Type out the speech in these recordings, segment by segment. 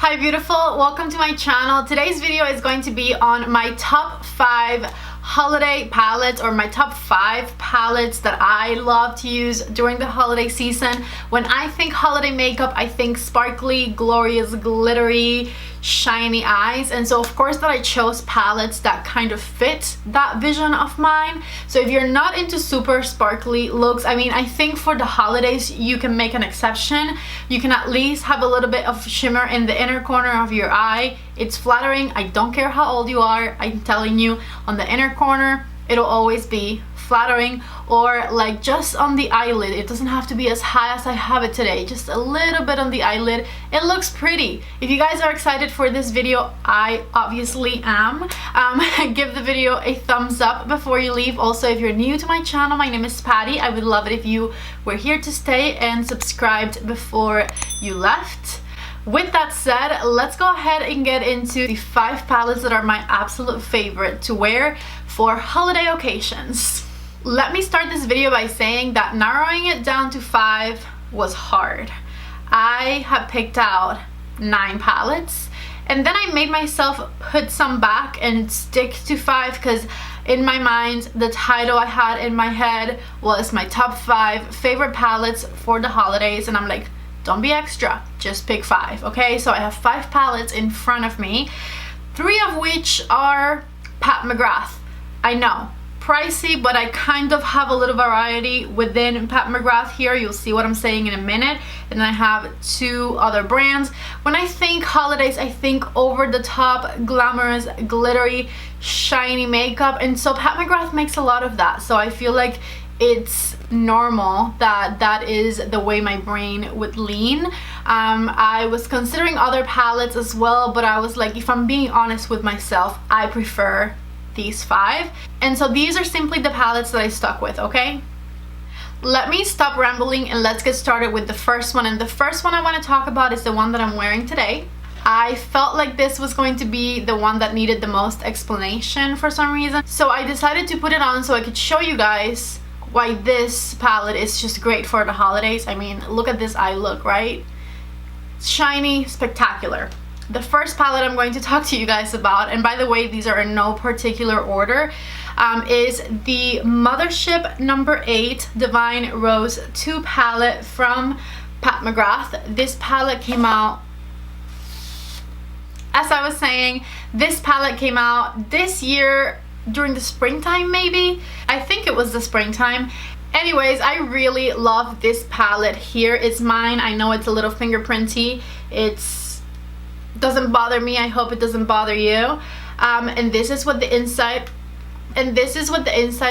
Hi beautiful, welcome to my channel. Today's video is going to be on my top 5 holiday palettes, or my top 5 palettes that I love to use during the holiday season. When I think holiday makeup, I think sparkly, glorious, glittery, shiny eyes, and so of course that I chose palettes that kind of fit that vision of mine. So if you're not into super sparkly looks, I mean, I think for the holidays you can make an exception. You can at least have a little bit of shimmer in the inner corner of your eye. It's flattering. I don't care how old you are, I'm telling you, on the inner corner it'll always be flattering, or like just on the eyelid. It doesn't have to be as high as I have it today, just a little bit on the eyelid. It looks pretty. If you guys are excited for this video, I obviously am. Give the video a thumbs up before you leave. Also, if you're new to my channel, my name is Patty. I would love it if you were here to stay and subscribed before you left. With that said, let's go ahead and get into the 5 palettes that are my absolute favorite to wear for holiday occasions. Let me start this video by saying that narrowing it down to 5 was hard. I have picked out 9 palettes, and then I made myself put some back and stick to 5 because in my mind the title I had in my head was my top 5 favorite palettes for the holidays, and I'm like, don't be extra, just pick 5. Okay, so I have 5 palettes in front of me, 3 of which are Pat McGrath. I know, pricey, but I kind of have a little variety within Pat McGrath here. You'll see what I'm saying in a minute. And I have 2 other brands. When I think holidays, I think over the top, glamorous, glittery, shiny makeup, and so Pat McGrath makes a lot of that. So I feel like it's normal that that is the way my brain would lean. I was considering other palettes as well, but I was like, if I'm being honest with myself, I prefer these 5. And so these are simply the palettes that I stuck with, okay? Let me stop rambling and let's get started with the first one. And the first one I want to talk about is the one that I'm wearing today. I felt like this was going to be the one that needed the most explanation for some reason, so I decided to put it on so I could show you guys why this palette is just great for the holidays. I mean, look at this eye look, right? Shiny, spectacular. The first palette I'm going to talk to you guys about, and by the way, these are in no particular order, is the Mothership number 8 Divine Rose 2 palette from Pat McGrath. This palette came out, as I was saying, this palette came out this year during the springtime, maybe. I think it was the springtime. Anyways, I really love this palette here. It's mine. I know it's a little fingerprinty. It's doesn't bother me. I hope it doesn't bother you. And this is what the inside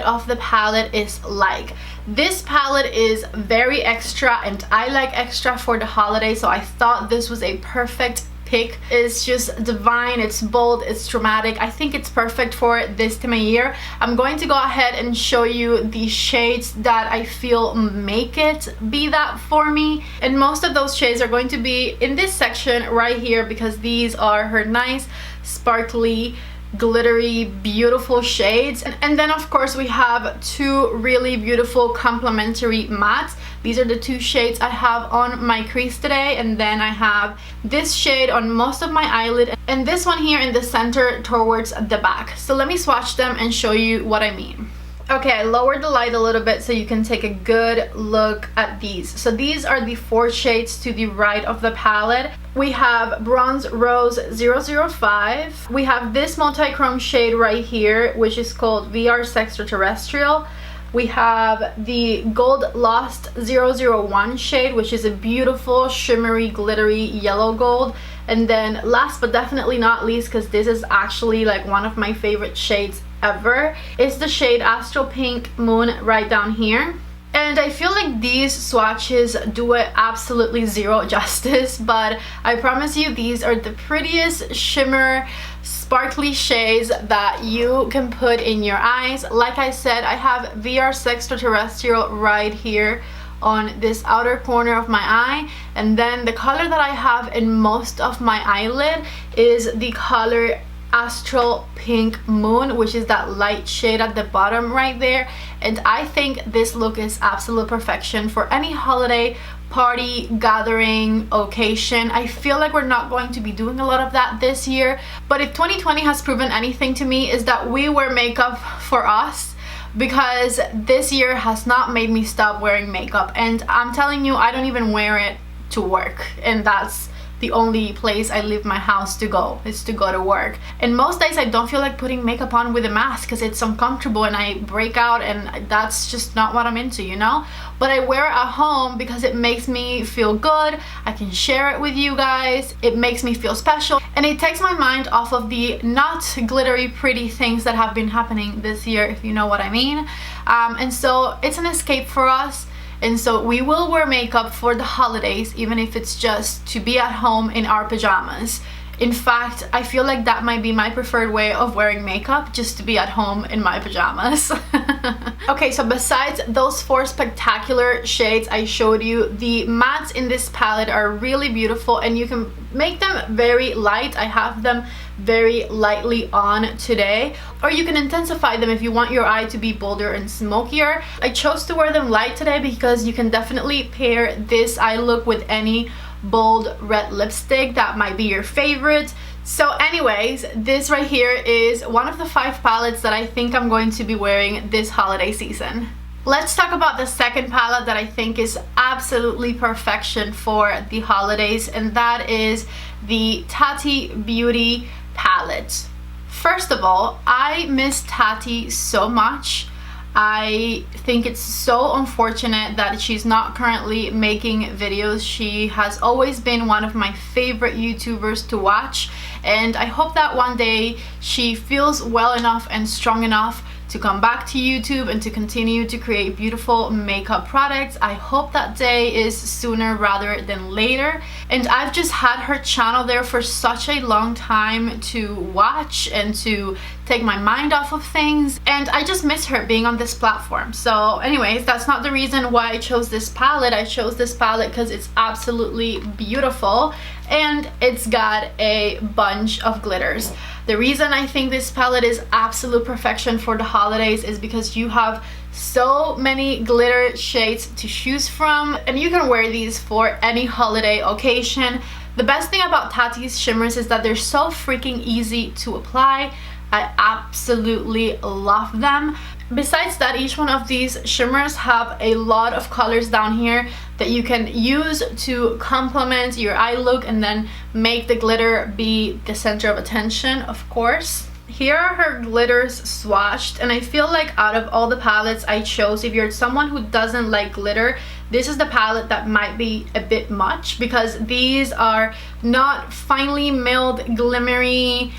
of the palette is like. This palette is very extra, and I like extra for the holiday, so I thought this was a perfect pick. It's just divine, it's bold, it's dramatic. I think it's perfect for this time of year. I'm going to go ahead and show you the shades that I feel make it be that for me, and most of those shades are going to be in this section right here, because these are her nice sparkly, glittery, beautiful shades. And then of course we have 2 really beautiful complementary mattes. These are the 2 shades I have on my crease today, and then I have this shade on most of my eyelid and this one here in the center towards the back. So let me swatch them and show you what I mean. Okay, I lowered the light a little bit so you can take a good look at these. So these are the 4 shades to the right of the palette. We have Bronze Rose 005. We have this multi-chrome shade right here, which is called VR Extraterrestrial. We have the Gold Lost 001 shade, which is a beautiful, shimmery, glittery yellow gold. And then last but definitely not least, because this is actually like one of my favorite shades ever, is the shade Astral Pink Moon right down here. And I feel like these swatches do it absolutely zero justice, but I promise you these are the prettiest shimmer sparkly shades that you can put in your eyes. Like I said, I have VR Extraterrestrial right here on this outer corner of my eye, and then the color that I have in most of my eyelid is the color Astral Pink Moon, which is that light shade at the bottom right there. And I think this look is absolute perfection for any holiday party, gathering, occasion. I feel like we're not going to be doing a lot of that this year, but if 2020 has proven anything to me, is that we wear makeup for us, because this year has not made me stop wearing makeup. And I'm telling you, I don't even wear it to work, and that's the only place I leave my house to go, is to go to work. And most days I don't feel like putting makeup on with a mask because it's uncomfortable and I break out, and that's just not what I'm into, you know? But I wear it at home because it makes me feel good. I can share it with you guys. It makes me feel special, and it takes my mind off of the not glittery pretty things that have been happening this year, if you know what I mean. And so it's an escape for us. And so we will wear makeup for the holidays, even if it's just to be at home in our pajamas. In fact, I feel like that might be my preferred way of wearing makeup, just to be at home in my pajamas. Okay, so besides those 4 spectacular shades I showed you, the mattes in this palette are really beautiful, and you can make them very light. I have them very lightly on today, or you can intensify them if you want your eye to be bolder and smokier. I chose to wear them light today because you can definitely pair this eye look with any bold red lipstick that might be your favorite. So anyways, this right here is one of the 5 palettes that I think I'm going to be wearing this holiday season. Let's talk about the second palette that I think is absolutely perfection for the holidays, and that is the Tati Beauty palette. First of all, I miss Tati so much. I think it's so unfortunate that she's not currently making videos. She has always been one of my favorite YouTubers to watch, and I hope that one day she feels well enough and strong enough to come back to YouTube and to continue to create beautiful makeup products. I hope that day is sooner rather than later. And I've just had her channel there for such a long time to watch and to take my mind off of things, and I just miss her being on this platform. So anyways, that's not the reason why I chose this palette. I chose this palette because it's absolutely beautiful and it's got a bunch of glitters. The reason I think this palette is absolute perfection for the holidays is because you have so many glitter shades to choose from, and you can wear these for any holiday occasion. The best thing about Tati's shimmers is that they're so freaking easy to apply. I absolutely love them. Besides that, each one of these shimmers have a lot of colors down here that you can use to complement your eye look and then make the glitter be the center of attention, of course. Here are her glitters swatched, and I feel like out of all the palettes I chose, if you're someone who doesn't like glitter, this is the palette that might be a bit much, because these are not finely milled glimmery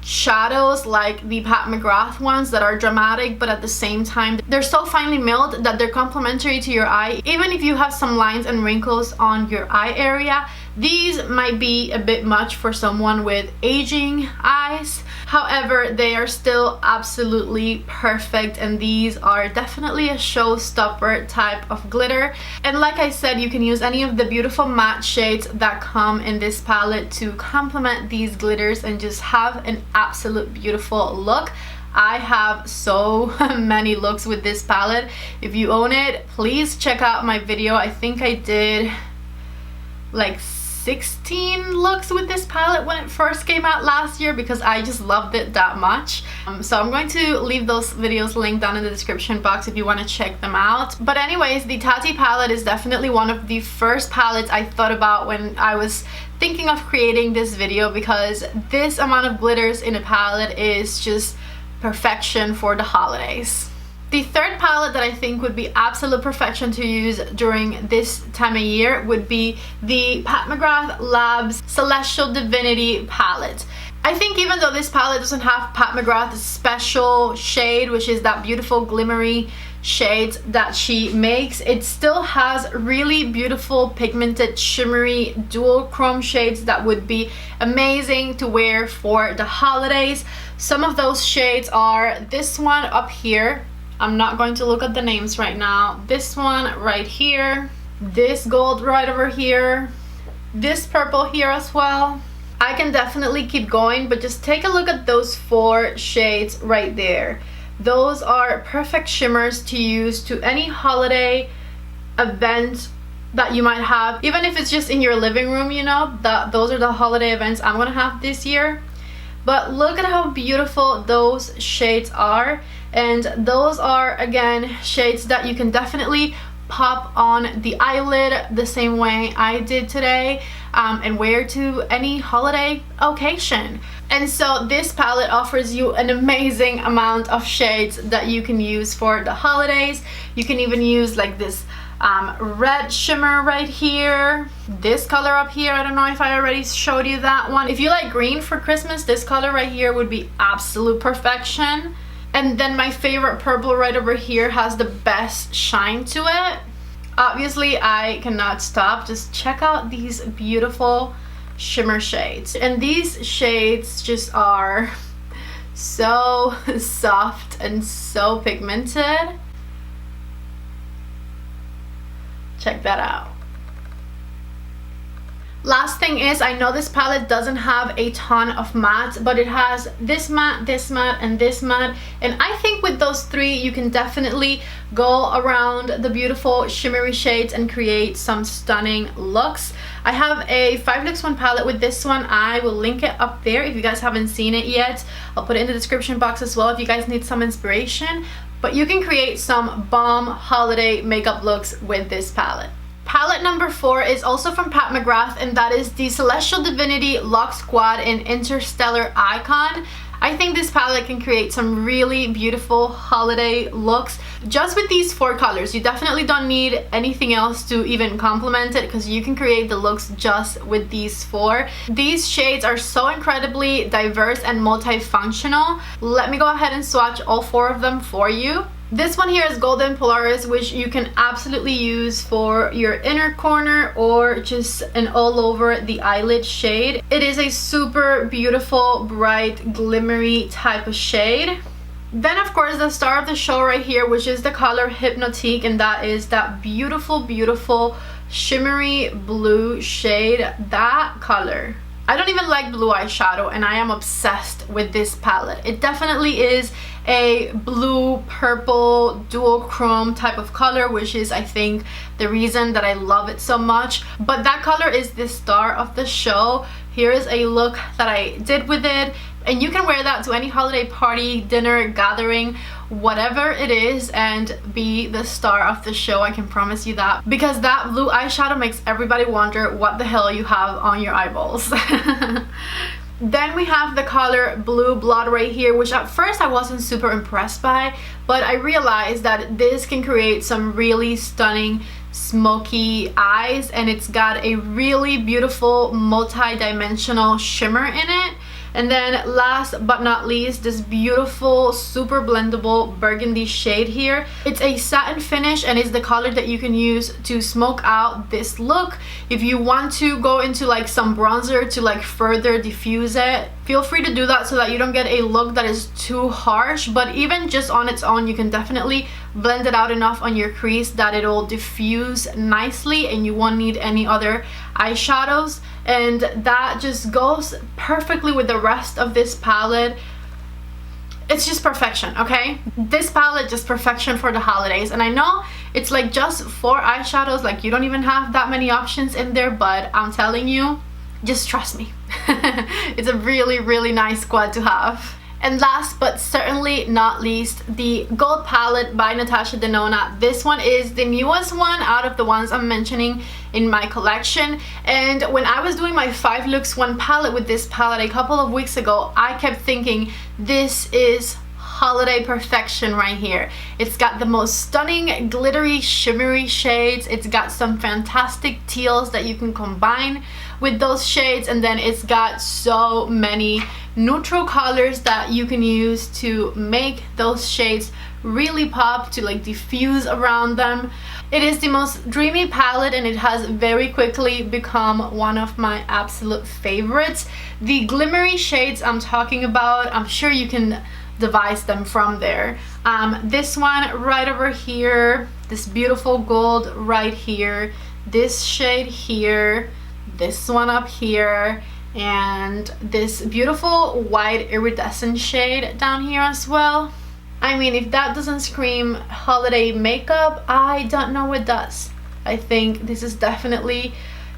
shadows like the Pat McGrath ones that are dramatic, but at the same time they're so finely milled that they're complementary to your eye. Even if you have some lines and wrinkles on your eye area, these might be a bit much for someone with aging eyes. However, they are still absolutely perfect, and these are definitely a showstopper type of glitter. And like I said, you can use any of the beautiful matte shades that come in this palette to complement these glitters and just have an absolute beautiful look. I have so many looks with this palette. If you own it, please check out my video. I think I did like 16 looks with this palette when it first came out last year because I just loved it that much. So I'm going to leave those videos linked down in the description box if you want to check them out. But anyways, the Tati palette is definitely one of the first palettes I thought about when I was thinking of creating this video, because this amount of glitters in a palette is just perfection for the holidays. The third palette that I think would be absolute perfection to use during this time of year would be the Pat McGrath Labs Celestial Divinity palette. I think even though this palette doesn't have Pat McGrath's special shade, which is that beautiful glimmery shades that she makes, it still has really beautiful pigmented shimmery dual chrome shades that would be amazing to wear for the holidays. Some of those shades are this one up here. I'm not going to look at the names right now. This one right here, this gold right over here, this purple here as well. I can definitely keep going, but just take a look at those 4 shades right there. Those are perfect shimmers to use to any holiday event that you might have, even if it's just in your living room, you know, that those are the holiday events I'm gonna have this year. But look at how beautiful those shades are, and those are again shades that you can definitely pop on the eyelid the same way I did today, and wear to any holiday occasion. And so this palette offers you an amazing amount of shades that you can use for the holidays. You can even use like this red shimmer right here, this color up here. I don't know if I already showed you that one. If you like green for Christmas, this color right here would be absolute perfection. And then my favorite purple right over here has the best shine to it. Obviously I cannot stop. Just check out these beautiful shimmer shades, and these shades just are so soft and so pigmented. Check that out. Last thing is, I know this palette doesn't have a ton of mattes, but it has this matte, and this matte, and I think with those three you can definitely go around the beautiful shimmery shades and create some stunning looks. I have a 5luxe1 palette with this one. I will link it up there if you guys haven't seen it yet. I'll put it in the description box as well if you guys need some inspiration. But you can create some bomb holiday makeup looks with this palette. Palette number 4 is also from Pat McGrath, and that is the Celestial Divinity Lock Squad in Interstellar Icon. I think this palette can create some really beautiful holiday looks just with these 4 colors. You definitely don't need anything else to even complement it, because you can create the looks just with these 4. These shades are so incredibly diverse and multifunctional. Let me go ahead and swatch all 4 of them for you. This one here is Golden Polaris, which you can absolutely use for your inner corner or just an all over the eyelid shade. It is a super beautiful, bright, glimmery type of shade. Then of course the star of the show right here, which is the color Hypnotique, and that is that beautiful, beautiful shimmery blue shade. That color, I don't even like blue eyeshadow and I am obsessed with this palette. It definitely is a blue purple dual chrome type of color, which is I think the reason that I love it so much. But that color is the star of the show. Here is a look that I did with it, and you can wear that to any holiday party, dinner, gathering, whatever it is, and be the star of the show. I can promise you that, because that blue eyeshadow makes everybody wonder what the hell you have on your eyeballs. Then we have the color Blue Blood right here, which at first I wasn't super impressed by, but I realized that this can create some really stunning smoky eyes, and it's got a really beautiful multi-dimensional shimmer in it. And then last but not least, this beautiful super blendable burgundy shade here. It's a satin finish and it's the color that you can use to smoke out this look. If you want to go into like some bronzer to like further diffuse it, feel free to do that so that you don't get a look that is too harsh. But even just on its own, you can definitely blend it out enough on your crease that it'll diffuse nicely and you won't need any other eyeshadows. And that just goes perfectly with the rest of this palette. It's just perfection, okay? This palette, just perfection for the holidays. And I know it's like just 4 eyeshadows, like you don't even have that many options in there, but I'm telling you, just trust me. It's a really, really nice squad to have. And last but certainly not least, the Gold Palette by Natasha Denona. This one is the newest one out of the ones I'm mentioning in my collection. And when I was doing my 5luxe1 palette with this palette a couple of weeks ago, I kept thinking, this is holiday perfection right here. It's got the most stunning glittery shimmery shades. It's got some fantastic teals that you can combine with those shades, and then it's got so many neutral colors that you can use to make those shades really pop, to like diffuse around them. It is the most dreamy palette and it has very quickly become one of my absolute favorites. The glimmery shades I'm talking about, I'm sure you can devise them from there. This one right over here, this beautiful gold right here, this shade here, this one up here, and this beautiful white iridescent shade down here as well. I mean, if that doesn't scream holiday makeup, I don't know what does. I think this is definitely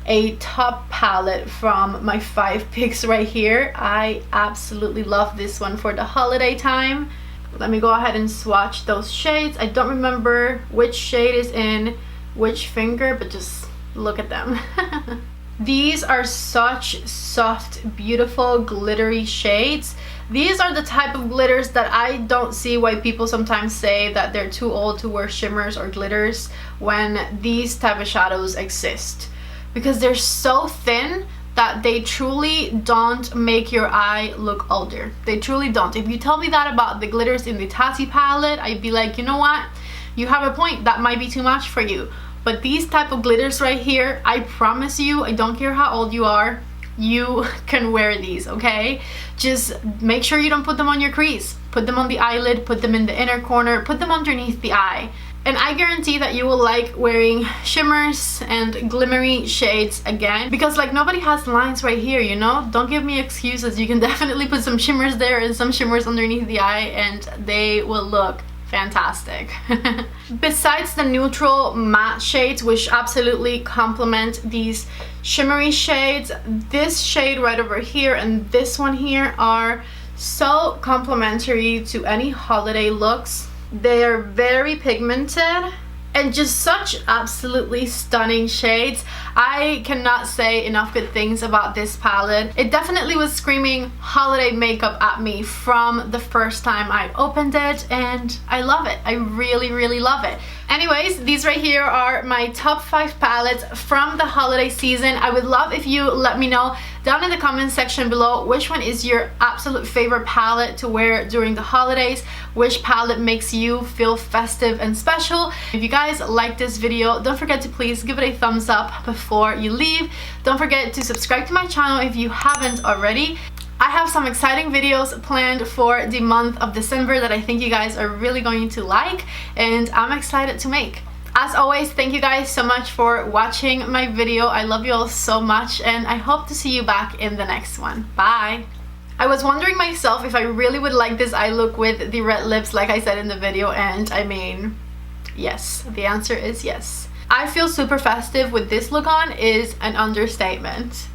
a top palette from my 5 picks right here. I absolutely love this one for the holiday time. Let me go ahead and swatch those shades. I don't remember which shade is in which finger, but just look at them. These are such soft, beautiful, glittery shades. These are the type of glitters that I don't see why people sometimes say that they're too old to wear shimmers or glitters when these type of shadows exist. Because they're so thin that they truly don't make your eye look older. They truly don't. If you tell me that about the glitters in the Tati palette, I'd be like, you know what? You have a point. That might be too much for you. But these type of glitters right here, I promise you, I don't care how old you are, you can wear these, okay? Just make sure you don't put them on your crease. Put them on the eyelid, put them in the inner corner, put them underneath the eye. And I guarantee that you will like wearing shimmers and glimmery shades again, because like nobody has lines right here, you know? Don't give me excuses. You can definitely put some shimmers there and some shimmers underneath the eye and they will look fantastic. Besides the neutral matte shades, which absolutely complement these shimmery shades, this shade right over here and this one here are so complementary to any holiday looks. They are very pigmented and just such absolutely stunning shades. I cannot say enough good things about this palette. It definitely was screaming holiday makeup at me from the first time I opened it, and I love it. I really, really love it. Anyways, these right here are my top 5 palettes from the holiday season. I would love if you let me know down in the comment section below which one is your absolute favorite palette to wear during the holidays, which palette makes you feel festive and special. If you guys like this video, don't forget to please give it a thumbs up before you leave. Don't forget to subscribe to my channel if you haven't already. I have some exciting videos planned for the month of December that I think you guys are really going to like, and I'm excited to make. As always, thank you guys so much for watching my video. I love you all so much, and I hope to see you back in the next one. Bye! I was wondering myself if I really would like this eye look with the red lips like I said in the video, and I mean, yes. The answer is yes. I feel super festive with this look on is an understatement.